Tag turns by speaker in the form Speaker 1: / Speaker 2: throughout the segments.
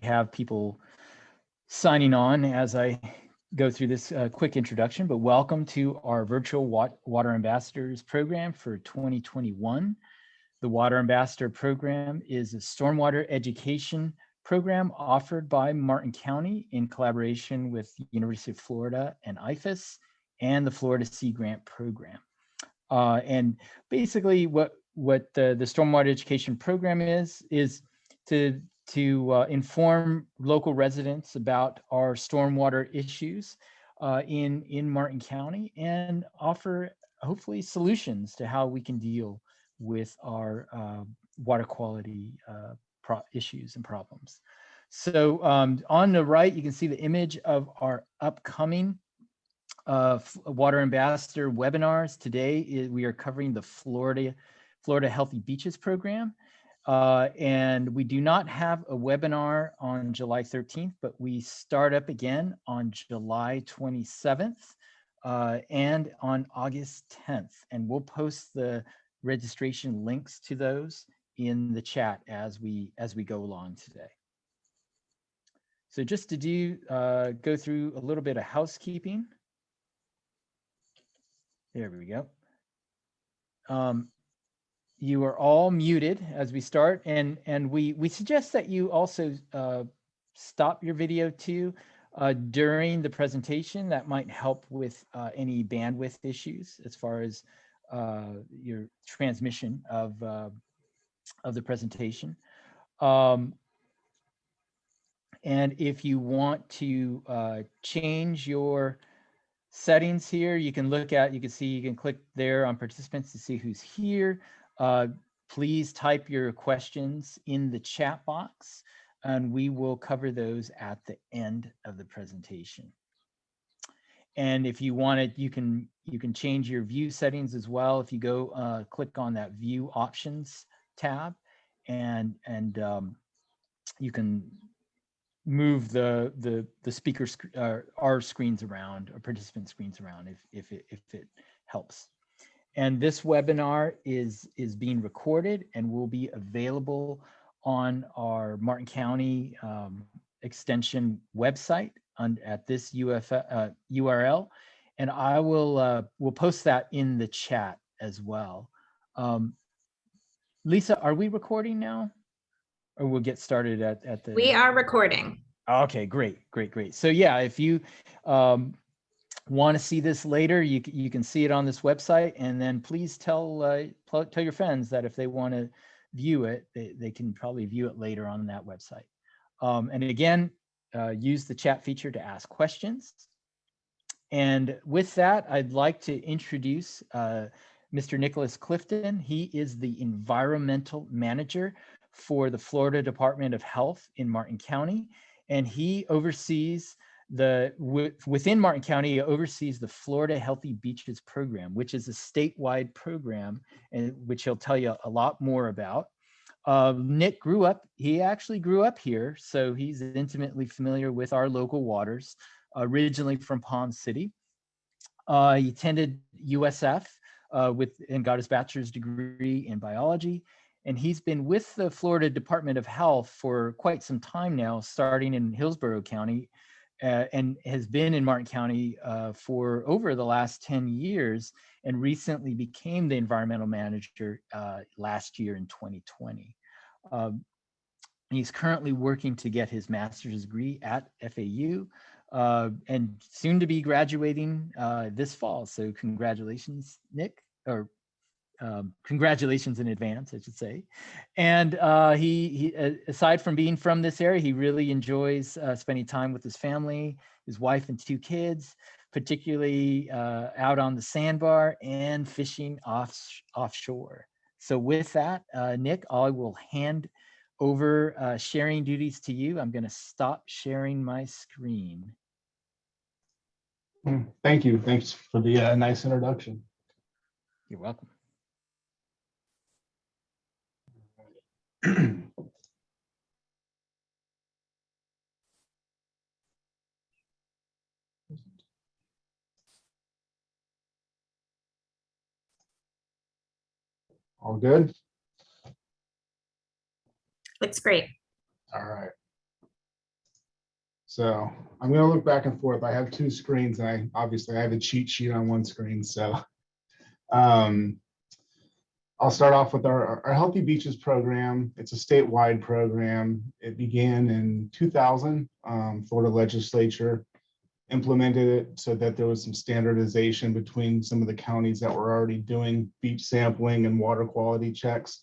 Speaker 1: have people signing on as I go through this quick introduction, but welcome to our virtual Water Ambassadors program for 2021. The Water Ambassador program is a stormwater education program offered by Martin County in collaboration with the University of Florida and IFAS and the Florida Sea Grant program. And basically what the stormwater education program is to inform local residents about our stormwater issues in Martin County and offer hopefully solutions to how we can deal with our water quality issues and problems. So on the right, you can see the image of our upcoming Water Ambassador webinars. Today we are covering the Florida Healthy Beaches program. And we do not have a webinar on July 13th, but we start up again on July 27th and on August 10th. And we'll post the registration links to those in the chat as we go along today. So just to go through a little bit of housekeeping. There we go. You are all muted as we start, and we suggest that you also stop your video too during the presentation. That might help with any bandwidth issues as far as your transmission of the presentation. And if you want to change your settings here, you can click there on participants to see who's here. Please type your questions in the chat box and we will cover those at the end of the presentation. And if you want it, you can change your view settings as well. If you go click on that view options tab and you can move the speaker our screens around or participant screens around if it helps. And this webinar is being recorded and will be available on our Martin County Extension website at this URL, and I will post that in the chat as well. Lisa, are we recording now? Or we'll get started at the...
Speaker 2: We are recording.
Speaker 1: Okay, great. So yeah, if you want to see this later, you can see it on this website, and then please tell your friends that if they want to view it, they can probably view it later on that website. And again, use the chat feature to ask questions. And with that, I'd like to introduce Mr. Nicholas Clifton. He is the environmental manager for the Florida Department of Health in Martin County, and he oversees within Martin County, he oversees the Florida Healthy Beaches program, which is a statewide program, and which he'll tell you a lot more about. Nick he actually grew up here, so he's intimately familiar with our local waters, originally from Palm City. He attended USF and got his bachelor's degree in biology. And he's been with the Florida Department of Health for quite some time now, starting in Hillsborough County, and has been in Martin County for over the last 10 years, and recently became the environmental manager last year in 2020. He's currently working to get his master's degree at FAU, and soon to be graduating this fall. So congratulations, Nick, or congratulations in advance, I should say. And he aside from being from this area, he really enjoys spending time with his family, his wife and 2 kids, particularly out on the sandbar and fishing offshore. So with that, Nick, I will hand over sharing duties to you. I'm going to stop sharing my screen.
Speaker 3: Thank you. Thanks for the nice introduction.
Speaker 1: You're welcome.
Speaker 3: All good?
Speaker 2: Looks great.
Speaker 3: All right. So I'm going to look back and forth. I have two screens, and I have a cheat sheet on one screen. So I'll start off with our Healthy Beaches program. It's a statewide program. It began in 2000. Florida legislature implemented it so that there was some standardization between some of the counties that were already doing beach sampling and water quality checks.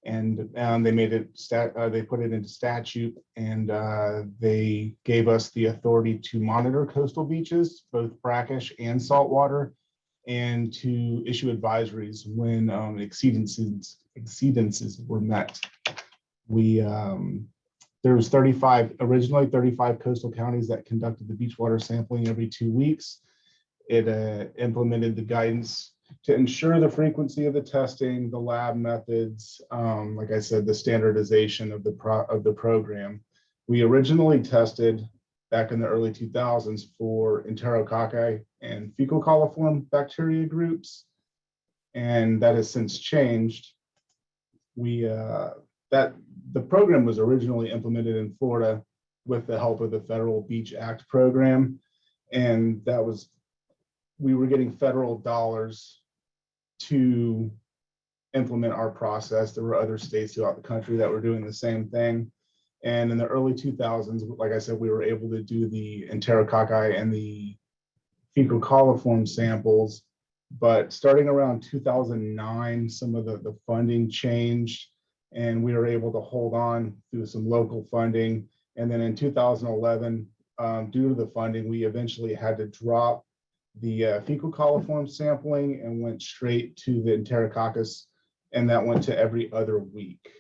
Speaker 3: And they made it they put it into statute, and they gave us the authority to monitor coastal beaches, both brackish and saltwater, and to issue advisories when exceedances were met. There was originally 35 coastal counties that conducted the beach water sampling every 2 weeks. It implemented the guidance to ensure the frequency of the testing, the lab methods, like I said, the standardization of the program. We originally tested back in the early 2000s for Enterococci and fecal coliform bacteria groups, and that has since changed. The program was originally implemented in Florida with the help of the Federal Beach Act program, and we were getting federal dollars to implement our process. There were other states throughout the country that were doing the same thing. And in the early 2000s, like I said, we were able to do the Enterococci and the fecal coliform samples. But starting around 2009, some of the funding changed, and we were able to hold on through some local funding. And then in 2011, due to the funding, we eventually had to drop the fecal coliform sampling and went straight to the Enterococcus, and that went to every other week.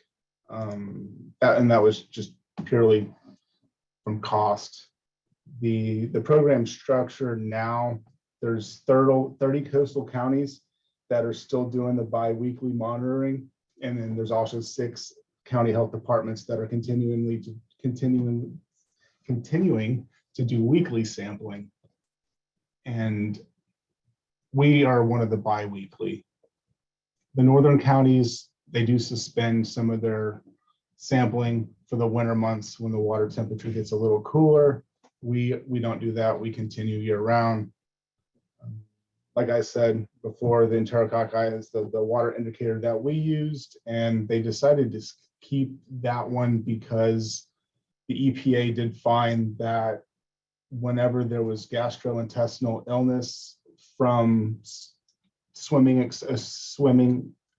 Speaker 3: That was just purely from cost. The program structure now, there's 30 coastal counties that are still doing the bi-weekly monitoring, and then there's also 6 county health departments that are continuing to do weekly sampling. And we are one of the bi-weekly. The northern counties, they do suspend some of their sampling for the winter months when the water temperature gets a little cooler. We don't do that. We continue year round. Like I said before, the Enterococci is the water indicator that we used, and they decided to keep that one because the EPA did find that whenever there was gastrointestinal illness from swimming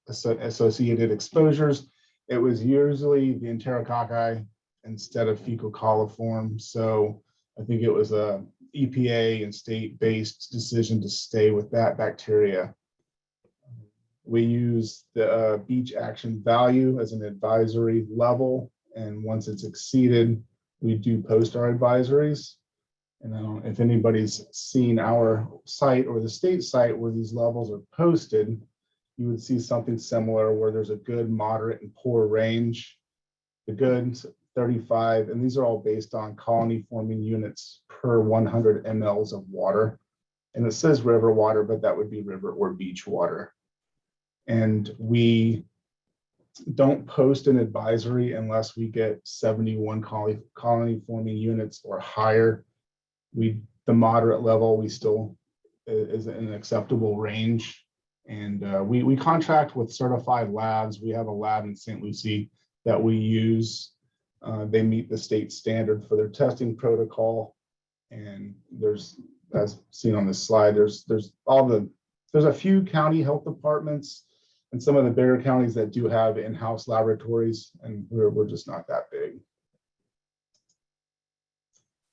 Speaker 3: associated exposures, it was usually the Enterococci instead of fecal coliform. So I think it was a EPA and state-based decision to stay with that bacteria. We use the beach action value as an advisory level, and once it's exceeded, we do post our advisories. And I don't know if anybody's seen our site or the state site where these levels are posted, you would see something similar where there's a good, moderate, and poor range. The good, 35, and these are all based on colony forming units per 100 mLs of water. And it says river water, but that would be river or beach water. And we don't post an advisory unless we get 71 colony forming units or higher. The moderate level, we still is in an acceptable range. And we contract with certified labs. We have a lab in St. Lucie that we use. They meet the state standard for their testing protocol. And there's, as seen on this slide, there's a few county health departments and some of the bigger counties that do have in-house laboratories, and we're just not that big.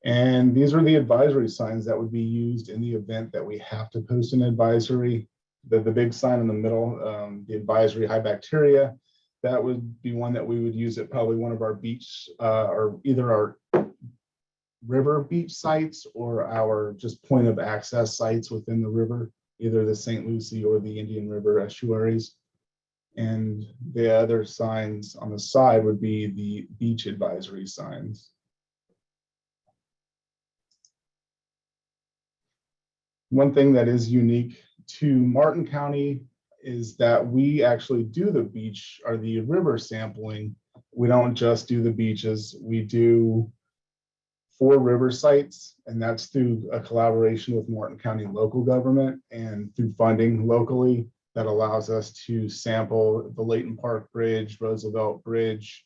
Speaker 3: And these are the advisory signs that would be used in the event that we have to post an advisory. The big sign in the middle, the advisory high bacteria, that would be one that we would use at probably one of our beach or either our river beach sites or our just point of access sites within the river, either the St. Lucie or the Indian River estuaries. And the other signs on the side would be the beach advisory signs. One thing that is unique to Martin County is that we actually do the beach or the river sampling. We don't just do the beaches. We do 4 river sites, and that's through a collaboration with Martin County local government and through funding locally that allows us to sample the Layton Park Bridge, Roosevelt Bridge,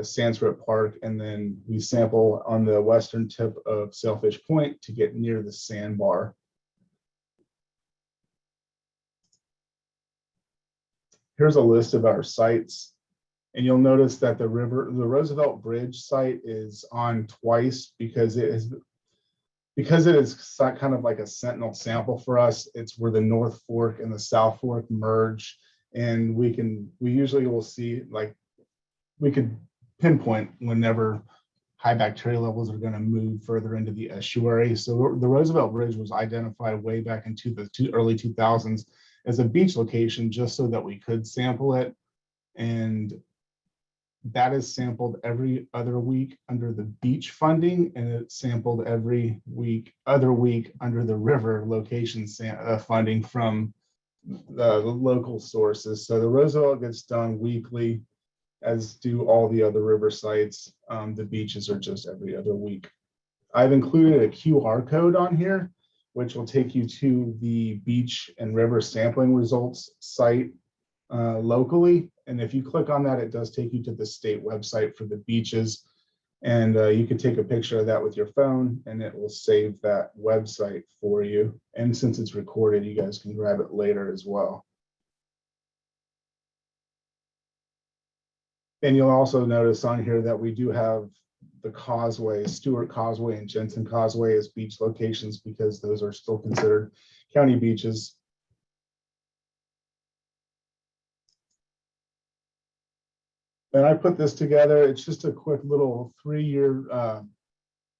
Speaker 3: Sandsworth Park, and then we sample on the western tip of Sailfish Point to get near the sandbar. Here's a list of our sites. And you'll notice that the Roosevelt Bridge site is on twice because it is kind of like a sentinel sample for us. It's where the North Fork and the South Fork merge. And we usually will see, like, we could pinpoint whenever high bacteria levels are going to move further into the estuary. So the Roosevelt Bridge was identified way back into the early 2000s as a beach location just so that we could sample it. And that is sampled every other week under the beach funding, and it's sampled every other week under the river location funding from the local sources. So the Roosevelt gets done weekly, as do all the other river sites. The beaches are just every other week. I've included a QR code on here, which will take you to the beach and river sampling results site locally. And if you click on that, it does take you to the state website for the beaches. And you can take a picture of that with your phone and it will save that website for you. And since it's recorded, you guys can grab it later as well. And you'll also notice on here that we do have the causeway, Stewart Causeway and Jensen Causeway as beach locations because those are still considered county beaches. And I put this together. It's just a quick little 3-year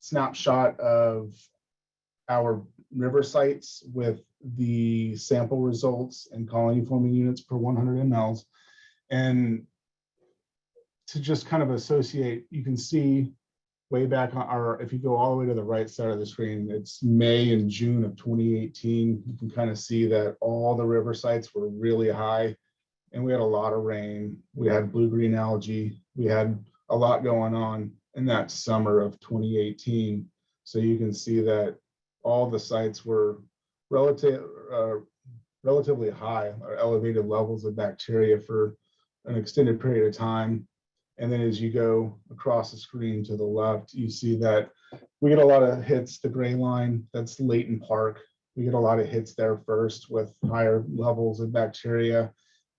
Speaker 3: snapshot of our river sites with the sample results and colony forming units per 100 mLs. And to just kind of associate, you can see way back on our, if you go all the way to the right side of the screen, it's May and June of 2018. You can kind of see that all the river sites were really high. And we had a lot of rain. We had blue-green algae. We had a lot going on in that summer of 2018. So you can see that all the sites were relatively high or elevated levels of bacteria for an extended period of time. And then as you go across the screen to the left, you see that we get a lot of hits. The gray line, that's Layton Park. We get a lot of hits there first with higher levels of bacteria.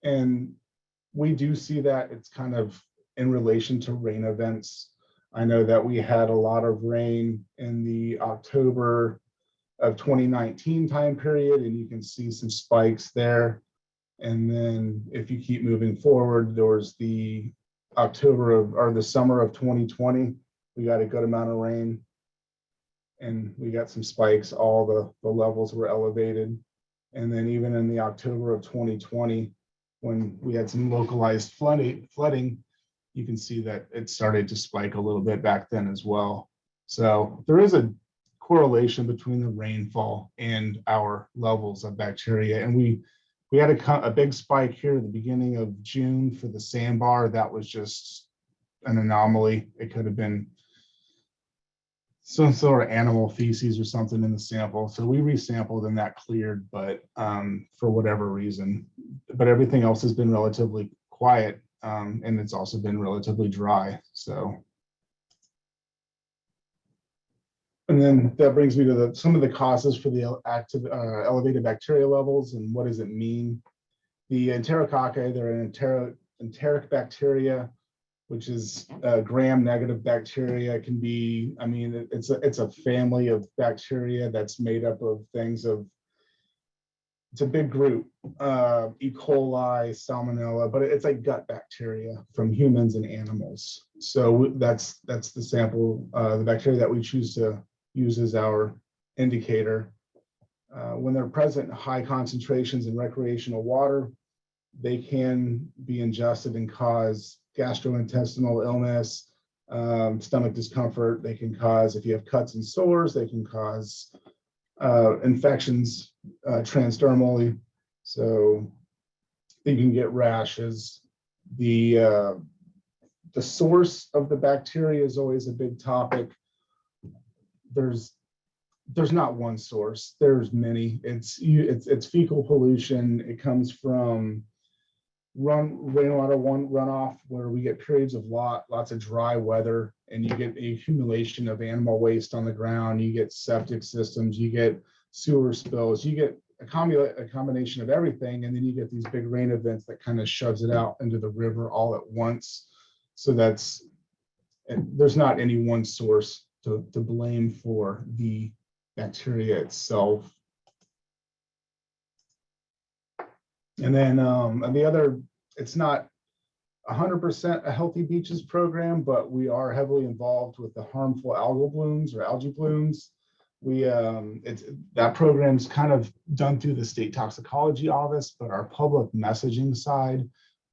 Speaker 3: And we do see that it's kind of in relation to rain events. I know that we had a lot of rain in the October of 2019 time period, and you can see some spikes there. And then if you keep moving forward, there was the the summer of 2020, we got a good amount of rain and we got some spikes. All the levels were elevated. And then even in the October of 2020, when we had some localized flooding, you can see that it started to spike a little bit back then as well. So there is a correlation between the rainfall and our levels of bacteria. And we had a big spike here at the beginning of June for the sandbar. That was just an anomaly. It could have been some sort of animal feces or something in the sample. So we resampled and that cleared, but for whatever reason. But everything else has been relatively quiet, and it's also been relatively dry. So. And then that brings me to some of the causes for the elevated bacteria levels and what does it mean. The Enterococci, they're an enteric bacteria, which is gram-negative bacteria. It can be, I mean, it's a family of bacteria that's made up of things of, it's a big group, E. coli, salmonella, but it's like gut bacteria from humans and animals. So that's the sample, the bacteria that we choose to use as our indicator. When they're present in high concentrations in recreational water, they can be ingested and cause gastrointestinal illness, stomach discomfort. They can cause, if you have cuts and sores, they can cause infections transdermally. So you can get rashes. The source of the bacteria is always a big topic. there's not one source. There's many. It's fecal pollution. It comes from rainwater runoff, where we get periods of lots of dry weather, and you get a accumulation of animal waste on the ground. You get septic systems, you get sewer spills, you get a combination of everything, and then you get these big rain events that kind of shoves it out into the river all at once. So there's not any one source to blame for the bacteria itself. And then the other, it's not 100% a healthy beaches program, but we are heavily involved with the harmful algal blooms or algae blooms. That program's kind of done through the state toxicology office, but our public messaging side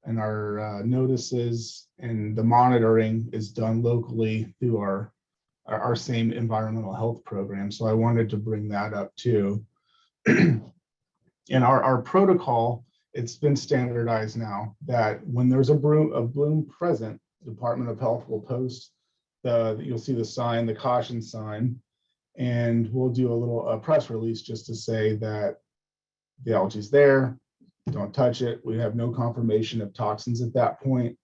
Speaker 3: and our notices and the monitoring is done locally through our same environmental health program. So I wanted to bring that up too. And our protocol, it's been standardized now that when there's a bloom present, the Department of Health will post you'll see the sign, the caution sign, and we'll do a press release just to say that the algae's there, don't touch it. We have no confirmation of toxins at that point,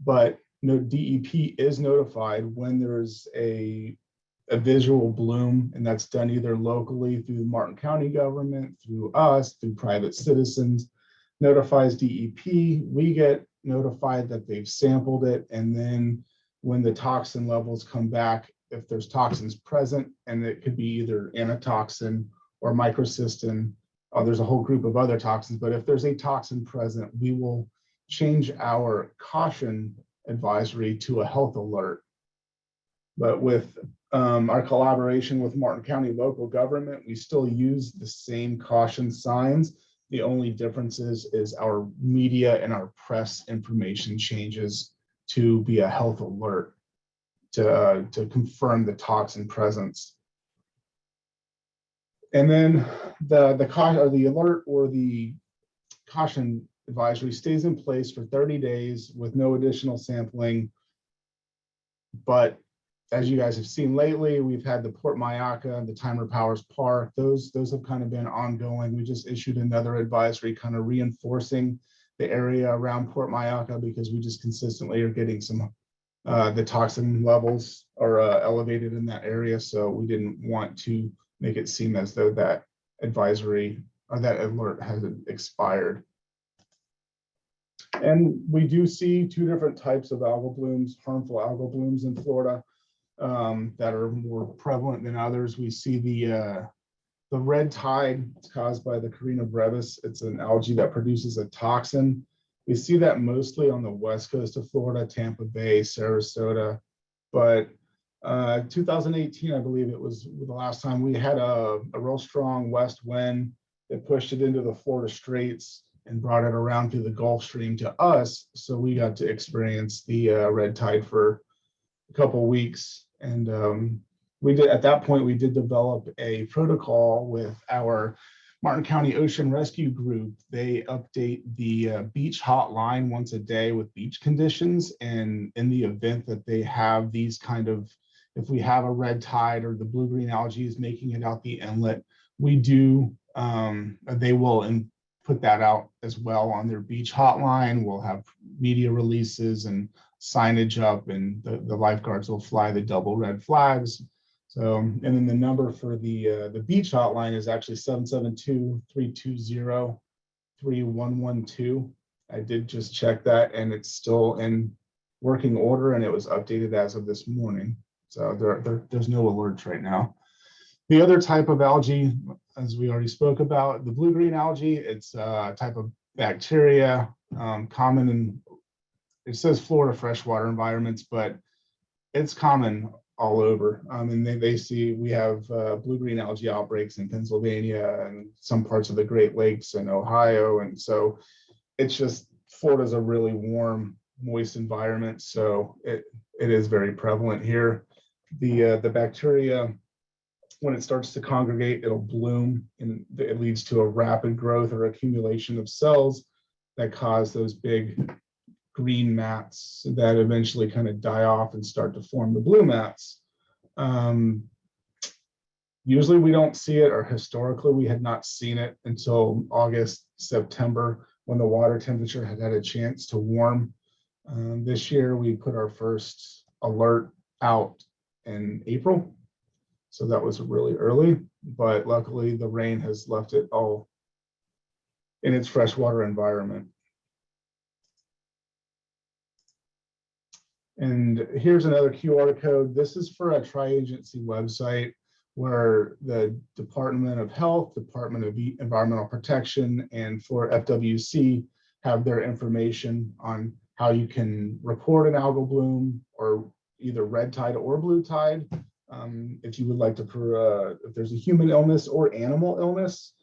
Speaker 3: but no, DEP is notified when there's a visual bloom, and that's done either locally through the Martin County government, through us, through private citizens, notifies DEP. We get notified that they've sampled it, and then when the toxin levels come back, if there's toxins present, and it could be either anatoxin or microcystin, there's a whole group of other toxins, but if there's a toxin present, we will change our caution advisory to a health alert. But with our collaboration with Martin County local government, we still use the same caution signs. The only difference is our media and our press information changes to be a health alert to confirm the toxin presence. And then the alert or the caution advisory stays in place for 30 days with no additional sampling. But as you guys have seen lately, we've had the Port Mayaca and the Timer Powers Park. Those have kind of been ongoing. We just issued another advisory kind of reinforcing the area around Port Mayaca because we just consistently are getting some the toxin levels are elevated in that area. So we didn't want to make it seem as though that advisory or that alert has expired. And we do see two different types of algal blooms, harmful algal blooms in Florida that are more prevalent than others. We see the red tide. It's caused by the Carina brevis. It's an algae that produces a toxin. We see that mostly on the west coast of Florida, Tampa Bay, Sarasota. But 2018, I believe it was the last time we had a real strong west wind that pushed it into the Florida Straits and brought it around through the Gulf Stream to us. So we got to experience the red tide for a couple of weeks. And we did, at that point, we did develop a protocol with our Martin County Ocean Rescue Group. They update the beach hotline once a day with beach conditions. And in the event that they have these kind of, if we have a red tide or the blue-green algae is making it out the inlet, we do, they will put that out as well on their beach hotline. We'll have media releases and signage up, and the lifeguards will fly the double red flags. So, and then the number for the beach hotline is actually 772-320-3112. I did just check that, and it's still in working order, and it was updated as of this morning. So there's no alerts right now. The other type of algae, as we already spoke about, the blue-green algae, it's a type of bacteria common in, it says Florida freshwater environments, but it's common all over. And they see, we have blue-green algae outbreaks in Pennsylvania and some parts of the Great Lakes and Ohio. And so it's just, Florida's a really warm, moist environment. So it is very prevalent here. The bacteria, when it starts to congregate, it'll bloom, and it leads to a rapid growth or accumulation of cells that cause those big green mats that eventually kind of die off and start to form the blue mats. Usually we don't see it, or historically we had not seen it until August, September, when the water temperature had a chance to warm. This year we put our first alert out in April. So that was really early, but luckily the rain has left it all in its freshwater environment. And here's another QR code. This is for a tri-agency website where the Department of Health, Department of Environmental Protection, and for FWC have their information on how you can report an algal bloom, or either red tide or blue tide. If you would like to, if there's a human illness or animal illness,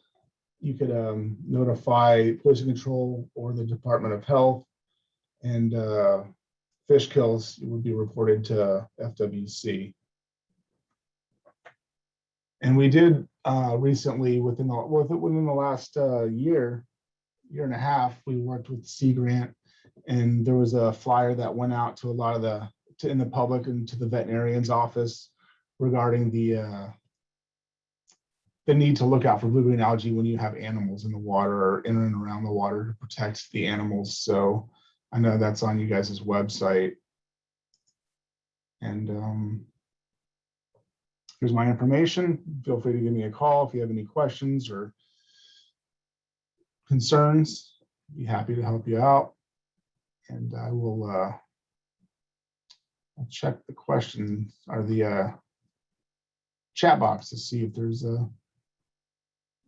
Speaker 3: you could notify Pollution Control or the Department of Health, and fish kills would be reported to FWC. And we did recently, within the last year and a half, we worked with Sea Grant, and there was a flyer that went out to a lot of in the public and to the veterinarian's office regarding the need to look out for blue-green algae when you have animals in the water or in and around the water to protect the animals. So I know that's on you guys' website. And here's my information. Feel free to give me a call if you have any questions or concerns. Be happy to help you out. And I will I'll check the questions or the chat box to see if there's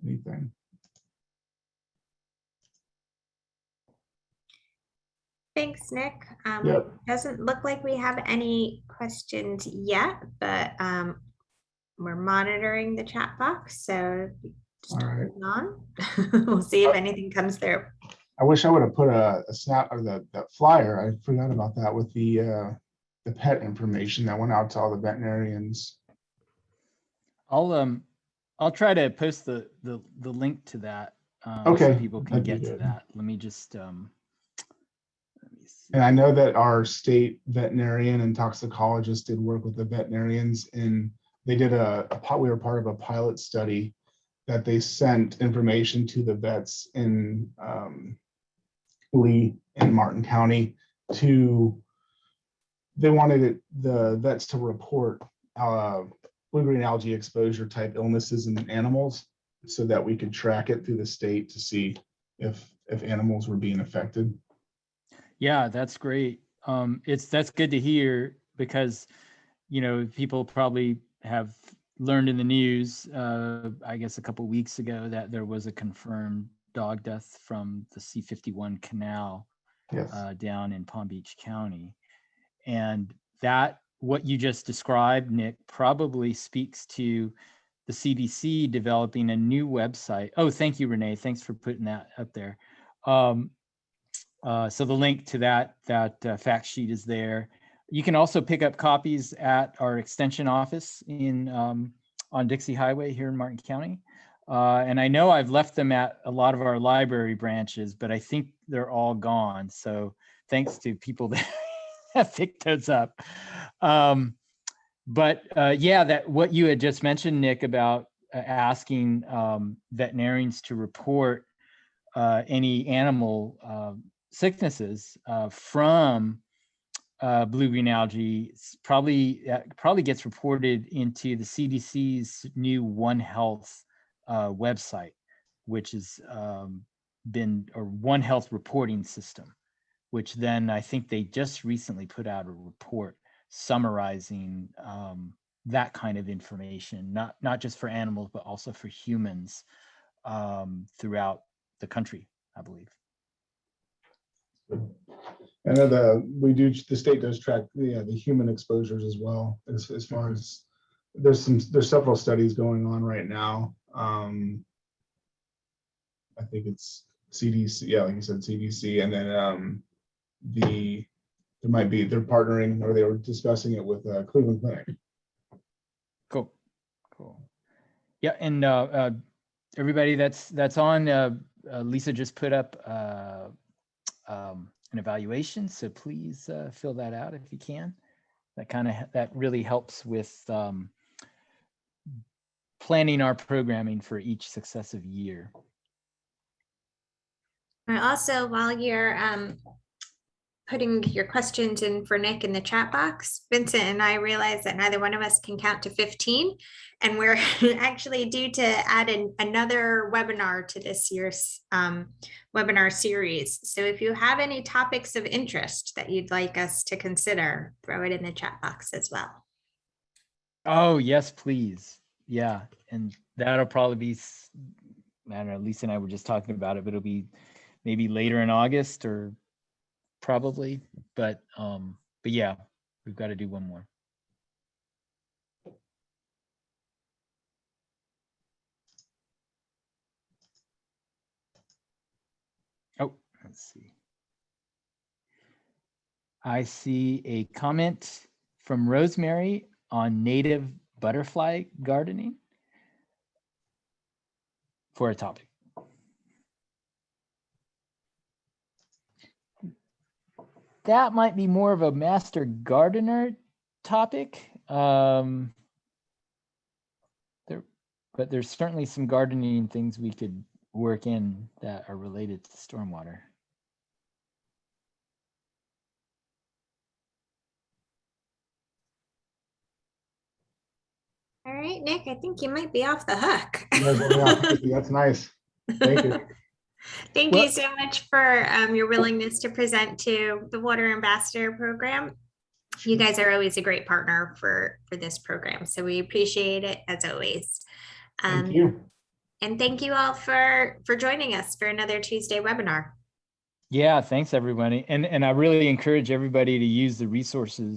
Speaker 3: anything.
Speaker 2: Thanks, Nick.
Speaker 3: Yep.
Speaker 2: Doesn't look like we have any questions yet, but we're monitoring the chat box, so just
Speaker 3: All right.
Speaker 2: hold on. We'll see if anything comes through.
Speaker 3: I wish I would have put a snap or that flyer. I forgot about that with the pet information that went out to all the veterinarians.
Speaker 1: I'll try to post the link to that.
Speaker 3: Okay,
Speaker 1: so people can get to
Speaker 3: good.
Speaker 1: that. Let me just let me see.
Speaker 3: And I know that our state veterinarian and toxicologist did work with the veterinarians, and they did we were part of a pilot study that they sent information to the vets in Lee and Martin County they wanted the vets to report blue-green algae exposure type illnesses in animals so that we could track it through the state to see if animals were being affected.
Speaker 1: Yeah, that's great. That's good to hear, because people probably have learned in the news, I guess a couple of weeks ago, that there was a confirmed dog death from the C-51 canal.
Speaker 3: Yes.
Speaker 1: Down in Palm Beach County. And that, what you just described, Nick, probably speaks to the CDC developing a new website. Oh, thank you, Renee. Thanks for putting that up there. So the link to that fact sheet is there. You can also pick up copies at our extension office on Dixie Highway here in Martin County. And I know I've left them at a lot of our library branches, but I think they're all gone. So thanks to people that have picked those up. Yeah, that what you had just mentioned, Nick, about asking veterinarians to report any animal sicknesses from blue-green algae probably gets reported into the CDC's new One Health website, which has One Health reporting system, which then I think they just recently put out a report summarizing that kind of information, not just for animals, but also for humans throughout the country, I believe.
Speaker 3: I know the state does track the human exposures as well, as far as there's several studies going on right now. I think it's CDC, yeah, like you said, CDC, and then they're partnering, or they were discussing it with Cleveland Clinic.
Speaker 1: Cool. Yeah, and everybody that's on, Lisa just put up an evaluation, so please fill that out if you can. That really helps with planning our programming for each successive year.
Speaker 2: And also, while you're putting your questions in for Nick in the chat box, Vincent and I realized that neither one of us can count to 15, and we're actually due to add another webinar to this year's webinar series. So if you have any topics of interest that you'd like us to consider, throw it in the chat box as well.
Speaker 1: Oh, yes, please. Yeah. And that'll probably be, I don't know, Lisa and I were just talking about it, but it'll be maybe later in August or probably, but yeah, we've got to do one more. Oh, let's see. I see a comment from Rosemary on native butterfly gardening for a topic. That might be more of a master gardener topic. But there's certainly some gardening things we could work in that are related to stormwater.
Speaker 2: All right, Nick, I think you might be off the hook.
Speaker 3: That's nice. Thank you.
Speaker 2: Thank you so much for your willingness to present to the Water Ambassador program. You guys are always a great partner for this program, so we appreciate it as always.
Speaker 3: Thank you.
Speaker 2: And thank you all for joining us for another Tuesday webinar.
Speaker 1: Yeah, thanks everybody. And I really encourage everybody to use the resources